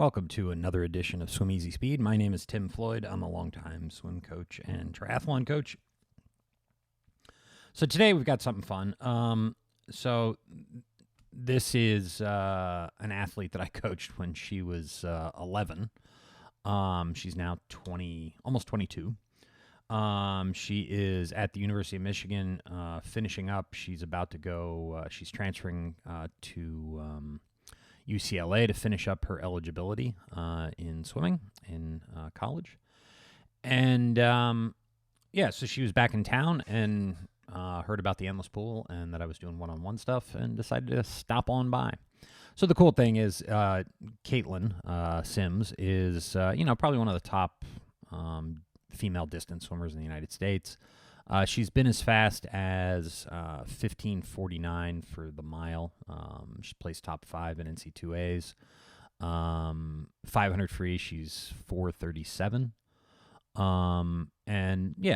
Welcome to another edition of Swim Easy Speed. My name is Tim Floyd. I'm a longtime swim coach and triathlon coach. So today we've got something fun. So this is an athlete that I coached when she was 11. She's now 20, almost 22. She is at the University of Michigan, finishing up. She's about to go. She's transferring to UCLA to finish up her eligibility in swimming in college. And so she was back in town and heard about the endless pool and that I was doing one-on-one stuff and decided to stop on by. So the cool thing is Kaitlyn Sims is, probably one of the top female distance swimmers in the United States. She's been as fast as 15:49 for the mile. She placed top 5 in NCAAs. 500 free, she's 4:37.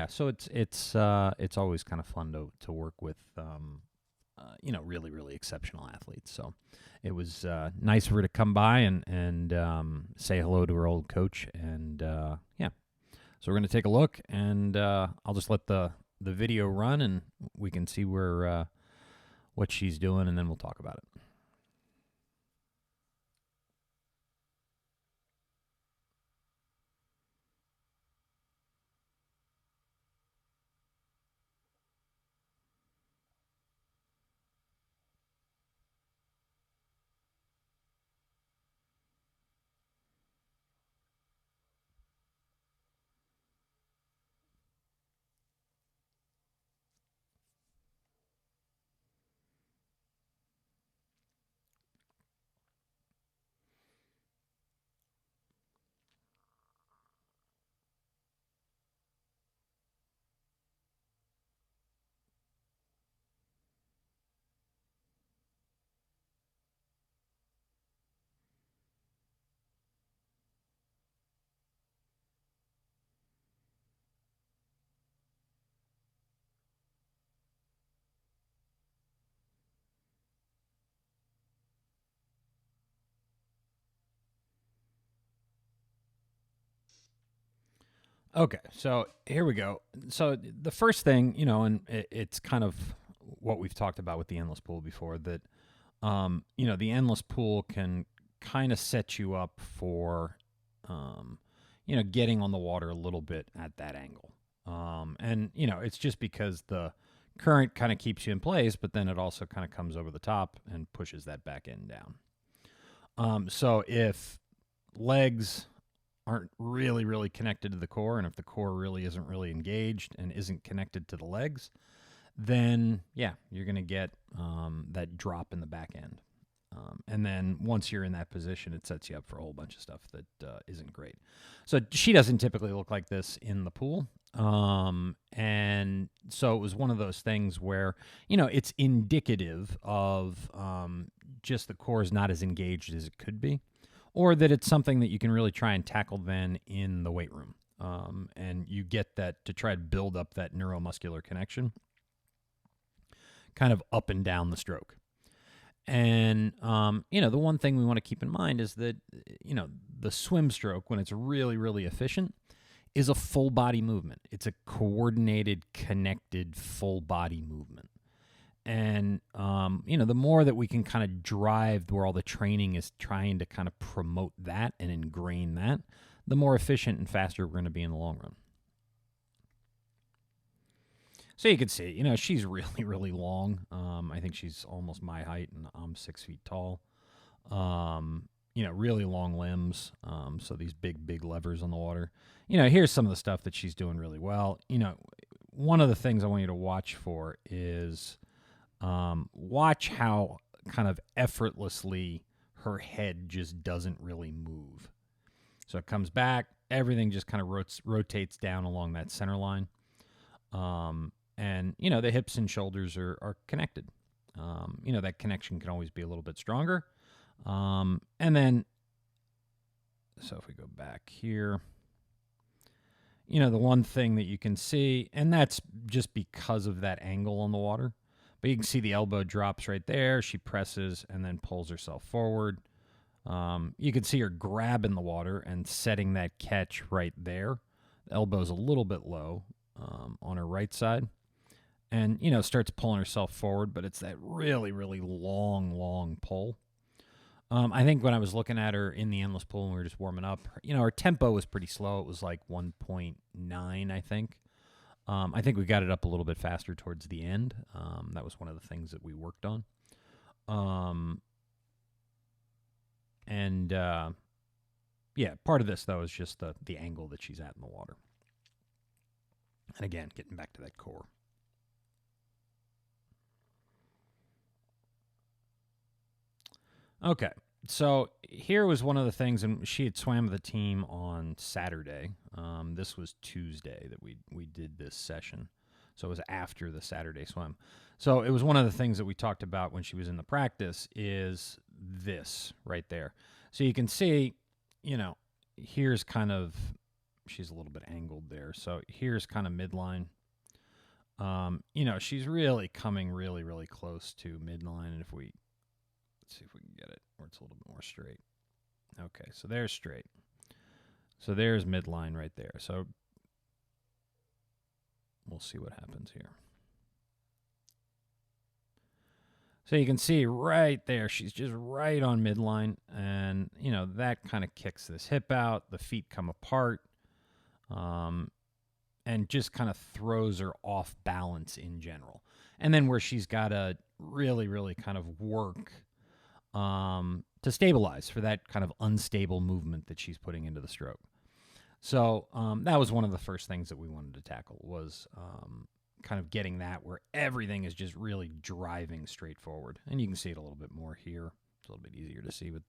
So it's always kind of fun to work with, really, really exceptional athletes. So it was nice for her to come by and say hello to her old coach. And so we're going to take a look, and I'll just let the video run, and we can see where what she's doing, and then we'll talk about it. Okay, so here we go. So the first thing, and it's kind of what we've talked about with the endless pool before, that, the endless pool can kind of set you up for, getting on the water a little bit at that angle. It's just because the current kind of keeps you in place, but then it also kind of comes over the top and pushes that back end down. So if legs aren't really, really connected to the core, and if the core really isn't really engaged and isn't connected to the legs, then, you're going to get that drop in the back end. And then once you're in that position, it sets you up for a whole bunch of stuff that isn't great. So she doesn't typically look like this in the pool. And so it was one of those things where, it's indicative of just the core is not as engaged as it could be, or that it's something that you can really try and tackle then in the weight room. And you get that to try to build up that neuromuscular connection kind of up and down the stroke. And, the one thing we want to keep in mind is that, the swim stroke, when it's really, really efficient, is a full body movement. It's a coordinated, connected, full body movement. And, the more that we can kind of drive where all the training is trying to kind of promote that and ingrain that, the more efficient and faster we're going to be in the long run. So you can see, she's really, really long. I think she's almost my height, and I'm 6 feet tall. Really long limbs. So these big levers on the water. Here's some of the stuff that she's doing really well. One of the things I want you to watch for is watch how kind of effortlessly her head just doesn't really move. So it comes back, everything just kind of rotates down along that center line. And the hips and shoulders are connected. That connection can always be a little bit stronger. And then, so if we go back here, the one thing that you can see, and that's just because of that angle on the water, but you can see the elbow drops right there. She presses and then pulls herself forward. You can see her grabbing the water and setting that catch right there. The elbow's a little bit low on her right side. And, starts pulling herself forward, but it's that really, really long pull. I think when I was looking at her in the endless pool and we were just warming up, her tempo was pretty slow. It was like 1.9, I think. I think we got it up a little bit faster towards the end. That was one of the things that we worked on. Part of this, though, is just the angle that she's at in the water. And again, getting back to that core. Okay, so here was one of the things, and she had swam with the team on Saturday. This was Tuesday that we did this session, so it was after the Saturday swim. So it was one of the things that we talked about when she was in the practice is this right there. So you can see, here's kind of, she's a little bit angled there. So here's kind of midline. She's really coming really, really close to midline, and let's see if we can get it where it's a little bit more straight. Okay, so there's straight. So there's midline right there. So we'll see what happens here. So you can see right there, she's just right on midline. And, that kind of kicks this hip out. The feet come apart. And just kind of throws her off balance in general. And then where she's got to really, really kind of work to stabilize for that kind of unstable movement that she's putting into the stroke. So that was one of the first things that we wanted to tackle was kind of getting that where everything is just really driving straight forward. And you can see it a little bit more here. It's a little bit easier to see with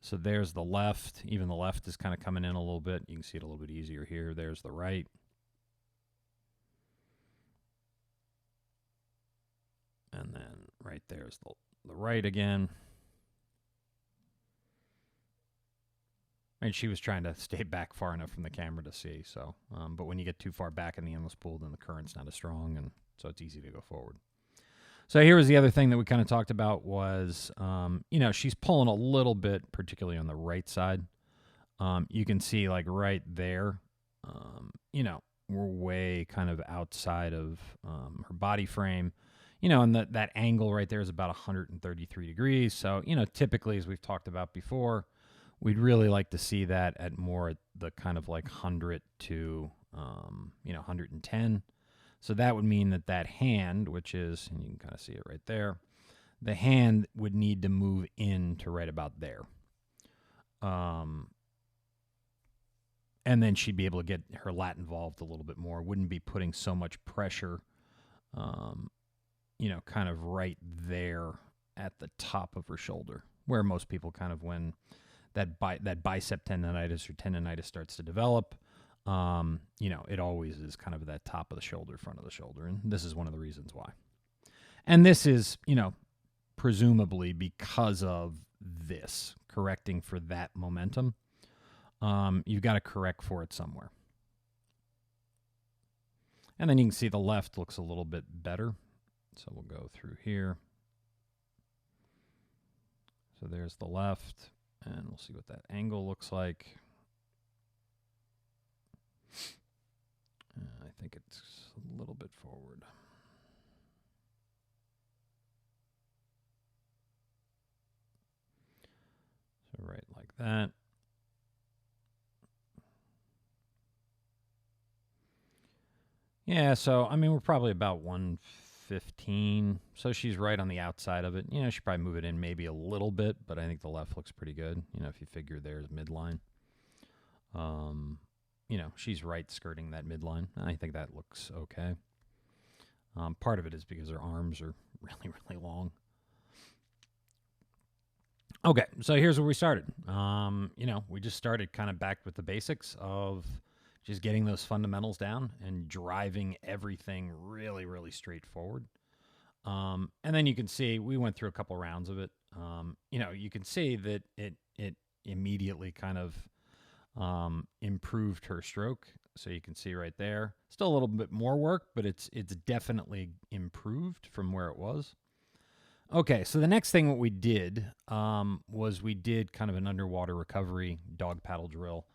so there's the left. Even the left is kind of coming in a little bit. You can see it a little bit easier here. There's the right. And then right there's the right again. And she was trying to stay back far enough from the camera to see. So, but when you get too far back in the endless pool, then the current's not as strong, and so it's easy to go forward. So here was the other thing that we kind of talked about was, she's pulling a little bit, particularly on the right side. You can see like right there, we're way kind of outside of her body frame. And that angle right there is about 133 degrees. So, typically, as we've talked about before, we'd really like to see that at more at the kind of like 100 to, 110. So that would mean that hand, which is, and you can kind of see it right there, the hand would need to move in to right about there. And then she'd be able to get her lat involved a little bit more. Wouldn't be putting so much pressure, kind of right there at the top of her shoulder, where most people kind of when that bicep tendonitis or tendonitis starts to develop, it always is kind of that top of the shoulder, front of the shoulder. And this is one of the reasons why. And this is, presumably because of this, correcting for that momentum. You've got to correct for it somewhere. And then you can see the left looks a little bit better. So we'll go through here. So there's the left, and we'll see what that angle looks like. I think it's a little bit forward. So right like that. Yeah, so, we're probably about 115. So she's right on the outside of it. She probably move it in maybe a little bit, but I think the left looks pretty good. If you figure there's midline. She's right skirting that midline. I think that looks okay. Part of it is because her arms are really, really long. Okay, so here's where we started. We just started kind of back with the basics of just getting those fundamentals down and driving everything really, really straightforward. And then you can see we went through a couple rounds of it. You can see that it immediately kind of improved her stroke. So you can see right there, still a little bit more work, but it's definitely improved from where it was. Okay, so the next thing what we did was we did kind of an underwater recovery dog paddle drill.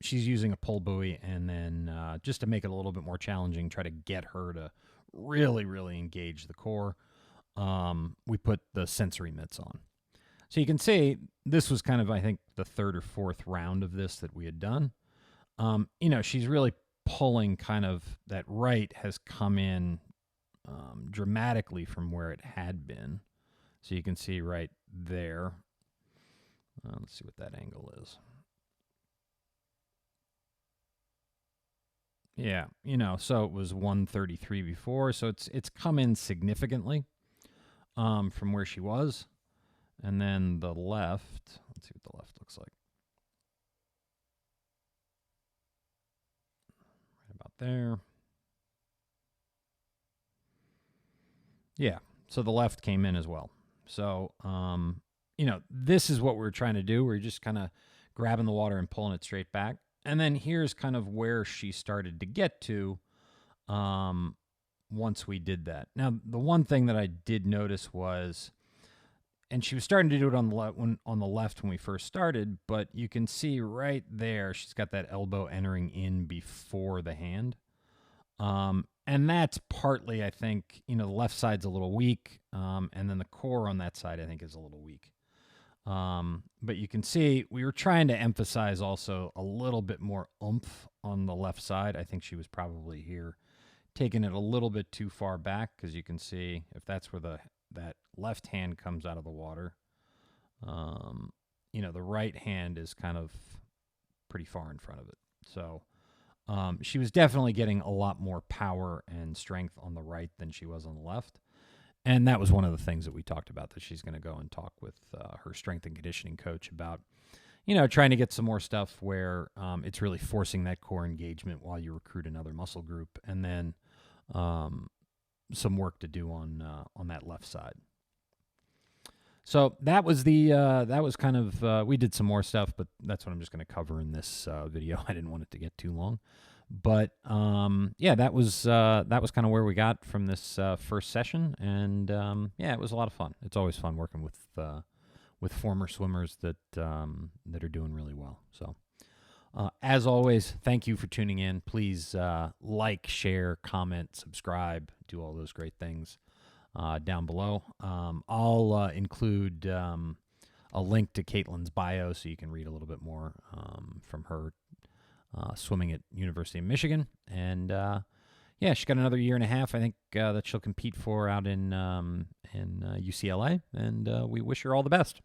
She's using a pull buoy, and then just to make it a little bit more challenging, try to get her to really, really engage the core. We put the sensory mitts on. So you can see this was kind of, I think, the third or fourth round of this that we had done. She's really pulling kind of that right has come in dramatically from where it had been. So you can see right there. Let's see what that angle is. Yeah, so it was 133 before, so it's come in significantly from where she was. And then the left, let's see what the left looks like. Right about there. Yeah, so the left came in as well. So, this is what we're trying to do. We're just kind of grabbing the water and pulling it straight back. And then here's kind of where she started to get to once we did that. Now, the one thing that I did notice was, and she was starting to do it on the left when we first started, but you can see right there she's got that elbow entering in before the hand. And that's partly, I think, the left side's a little weak, and then the core on that side, I think, is a little weak. But you can see we were trying to emphasize also a little bit more oomph on the left side. I think she was probably here taking it a little bit too far back, because you can see if that's where that left hand comes out of the water, the right hand is kind of pretty far in front of it. So she was definitely getting a lot more power and strength on the right than she was on the left. And that was one of the things that we talked about, that she's going to go and talk with her strength and conditioning coach about, trying to get some more stuff where it's really forcing that core engagement while you recruit another muscle group, and then some work to do on that left side. So that was kind of, we did some more stuff, but that's what I'm just going to cover in this video. I didn't want it to get too long. But that was kind of where we got from this first session, and it was a lot of fun. It's always fun working with former swimmers that are doing really well. So, as always, thank you for tuning in. Please like, share, comment, subscribe, do all those great things down below. I'll include a link to Kaitlyn's bio so you can read a little bit more from her. Swimming at University of Michigan, and she's got another year and a half, I think, that she'll compete for out in UCLA, and we wish her all the best.